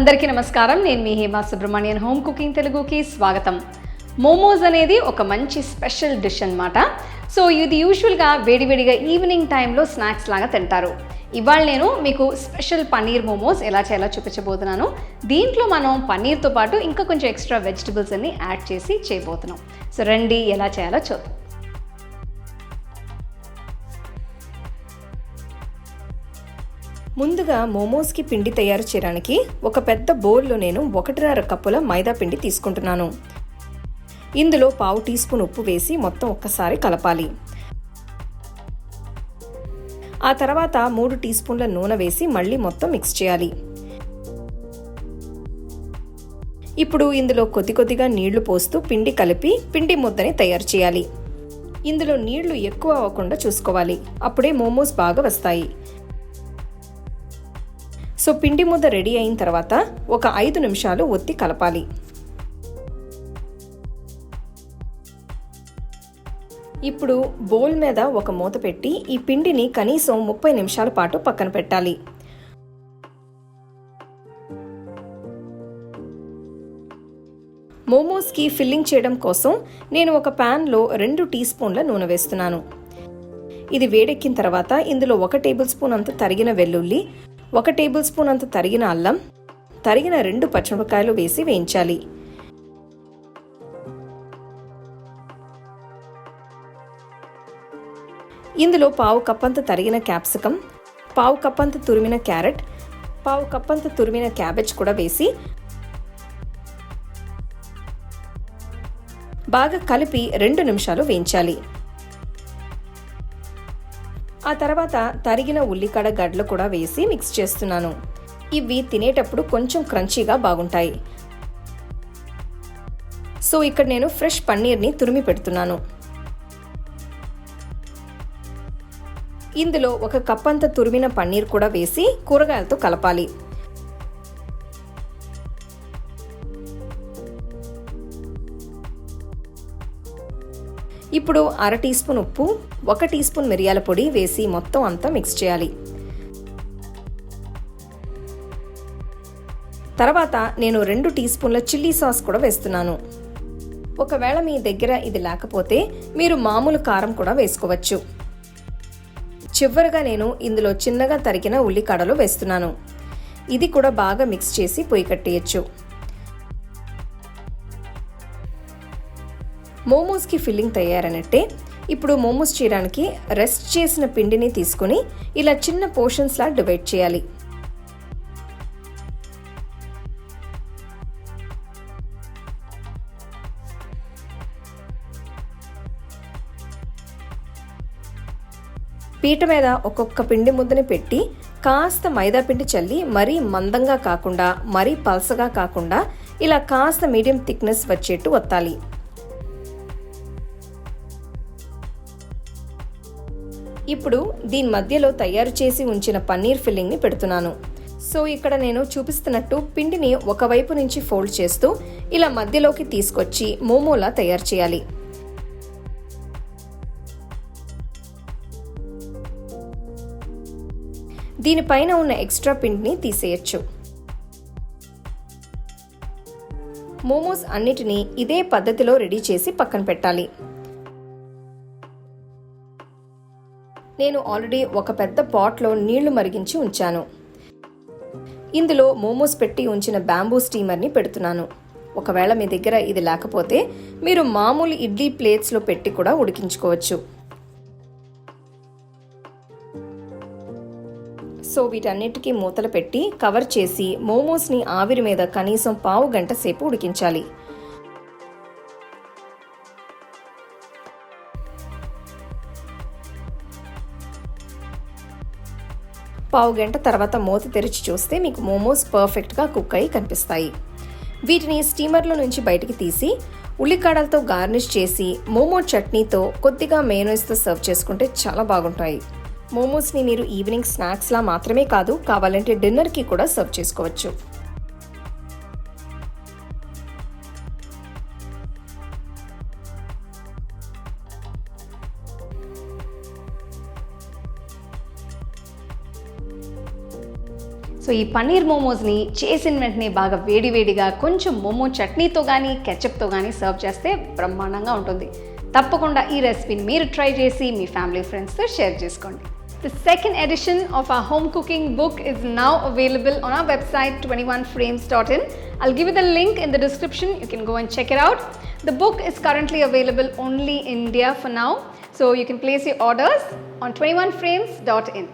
అందరికీ నమస్కారం. నేను మీ హేమా సుబ్రహ్మణ్యన్. హోమ్ కుకింగ్ తెలుగుకి స్వాగతం. మోమోస్ అనేది ఒక మంచి స్పెషల్ డిష్ అన్నమాట. సో ఇది యూజువల్గా వేడివేడిగా ఈవినింగ్ టైంలో స్నాక్స్ లాగా తింటారు. ఇవాళ నేను మీకు స్పెషల్ పన్నీర్ మోమోస్ ఎలా చేయాలో చూపించబోతున్నాను. దీంట్లో మనం పన్నీర్తో పాటు ఇంకా కొంచెం ఎక్స్ట్రా వెజిటబుల్స్ అన్ని యాడ్ చేసి చేయబోతున్నాం. సో రండి ఎలా చేయాలో చూద్దాం. ముందుగా మోమోస్కి పిండి తయారు చేయడానికి ఒక పెద్ద బౌల్లో నేను 1.5 కప్పుల మైదా పిండి తీసుకుంటున్నాను. ఇందులో 1/2 టీ స్పూన్ ఉప్పు వేసి మొత్తం ఒక్కసారి కలపాలి. ఆ తర్వాత 3 టీ స్పూన్ల నూనె వేసి మళ్ళీ మొత్తం మిక్స్ చేయాలి. ఇప్పుడు ఇందులో కొద్దిగా నీళ్లు పోస్తూ పిండి కలిపి పిండి ముద్దని తయారు చేయాలి. ఇందులో నీళ్లు ఎక్కువ అవ్వకుండా చూసుకోవాలి, అప్పుడే మోమోస్ బాగా వస్తాయి. సో పిండి ముద్ద రెడీ అయిన తర్వాత ఒక 5 నిమిషాలు ఒత్తి కలపాలి. ఇప్పుడు బౌల్ మీద ఒక మూత పెట్టి ఈ పిండిని కనీసం 30 నిమిషాల పాటు పక్కన పెట్టాలి. మోమోస్కి ఫిల్లింగ్ చేయడం కోసం నేను ఒక ప్యాన్లో 2 టీ స్పూన్ల నూనె వేస్తున్నాను. ఇది వేడెక్కిన తర్వాత ఇందులో 1 టేబుల్ స్పూన్ అంత తరిగిన వెల్లుల్లి, 1 టేబుల్ స్పూన్ అంత తరిగిన అల్లం, తరిగిన 2 పచ్చిమిరపకాయలు వేసి వేయించాలి. ఇందులో 1/2 కప్ అంత తరిగిన క్యాప్సికం, 1/2 కప్ అంత తురిమిన క్యారెట్, 1/2 కప్ అంత తురిమిన క్యాబేజ్ కూడా వేసి బాగా కలిపి 2 నిమిషాలు వేయించాలి. ఆ తర్వాత తరిగిన ఉల్లికాడ గడ్డలు కూడా వేసి మిక్స్ చేస్తున్నాను. ఇవి తినేటప్పుడు కొంచెం క్రంచీగా బాగుంటాయి. సో ఇక్కడ నేను ఫ్రెష్ పన్నీర్ని తురిమి పెడుతున్నాను. ఇందులో 1 కప్ అంత తురిమిన పన్నీర్ కూడా వేసి కూరగాయలతో కలపాలి. ఇప్పుడు 1/2 టీ స్పూన్ ఉప్పు, 1 టీ స్పూన్ మిరియాల పొడి వేసి మొత్తం అంతా మిక్స్ చేయాలి. తర్వాత నేను 2 టీ స్పూన్ల చిల్లీ సాస్ కూడా వేస్తున్నాను. ఒకవేళ మీ దగ్గర ఇది లేకపోతే మీరు మామూలు కారం కూడా వేసుకోవచ్చు. చివరగా నేను ఇందులో చిన్నగా తరిగిన ఉల్లికాడలు వేస్తున్నాను. ఇది కూడా బాగా మిక్స్ చేసి పొయ్యి కట్టేయచ్చు. మోమోస్కి ఫిల్లింగ్ తయారనట్టే. ఇప్పుడు మోమోస్ చేయడానికి రెస్ట్ చేసిన పిండిని తీసుకుని ఇలా చిన్న పోర్షన్స్లా డివైడ్ చేయాలి. పీట మీద ఒక్కొక్క పిండి ముద్దని పెట్టి కాస్త మైదా పిండి చల్లి మరీ మందంగా కాకుండా మరీ పల్సగా కాకుండా ఇలా కాస్త మీడియం థిక్నెస్ వచ్చేట్టు వత్తాలి. ఇప్పుడు దీని మధ్యలో తయారు చేసి ఉంచిన పన్నీర్ ఫిల్లింగ్ని పెడుతున్నాను. సో ఇక్కడ నేను చూపిస్తున్నట్టు పిండిని ఒకవైపు నుంచి ఫోల్డ్ చేస్తూ ఇలా మధ్యలోకి తీసుకొచ్చి మోమోలా తయారు చేయాలి. దీనిపైన ఉన్న ఎక్స్ట్రా పిండిని తీసేయచ్చు. మోమోస్ అన్నిటినీ ఇదే పద్ధతిలో రెడీ చేసి పక్కన పెట్టాలి. నేను ఆల్రెడీ ఒక పెద్ద పాట్లో నీళ్లు మరిగించి ఉంచాను. ఇందులో మోమోస్ పెట్టి ఉంచిన బ్యాంబూ స్టీమర్ని పెడుతున్నాను. ఒకవేళ మీ దగ్గర ఇది లేకపోతే మీరు మామూలు ఇడ్లీ ప్లేట్స్లో పెట్టి కూడా ఉడికించుకోవచ్చు. సో వీటన్నిటికీ మూతలు పెట్టి కవర్ చేసి మోమోస్ని ఆవిరి మీద కనీసం 1/2 గంట సేపు ఉడికించాలి. పావు గంట తర్వాత మూత తెరిచి చూస్తే మీకు మోమోస్ పర్ఫెక్ట్గా కుక్ అయి కనిపిస్తాయి. వీటిని స్టీమర్లో నుంచి బయటికి తీసి ఉల్లికాడలతో గార్నిష్ చేసి మోమో చట్నీతో కొద్దిగా మేయోనీస్తో సర్వ్ చేసుకుంటే చాలా బాగుంటాయి. మోమోస్ని మీరు ఈవినింగ్ స్నాక్స్లా మాత్రమే కాదు, కావాలంటే డిన్నర్కి కూడా సర్వ్ చేసుకోవచ్చు. సో సో ఈ పన్నీర్ మోమోస్ని చేసిన వెంటనే బాగా వేడివేడిగా కొంచెం మోమో చట్నీతో కానీ కెచప్తో కానీ సర్వ్ చేస్తే బ్రహ్మాండంగా ఉంటుంది. తప్పకుండా ఈ రెసిపీని మీరు ట్రై చేసి మీ ఫ్యామిలీ ఫ్రెండ్స్తో షేర్ చేసుకోండి. The second edition of our home cooking book is now available on our website 21frames.in. I'll give you the link in the description. You can go and check it out. The book is currently available only in India for now. So you can place your orders on 21frames.in.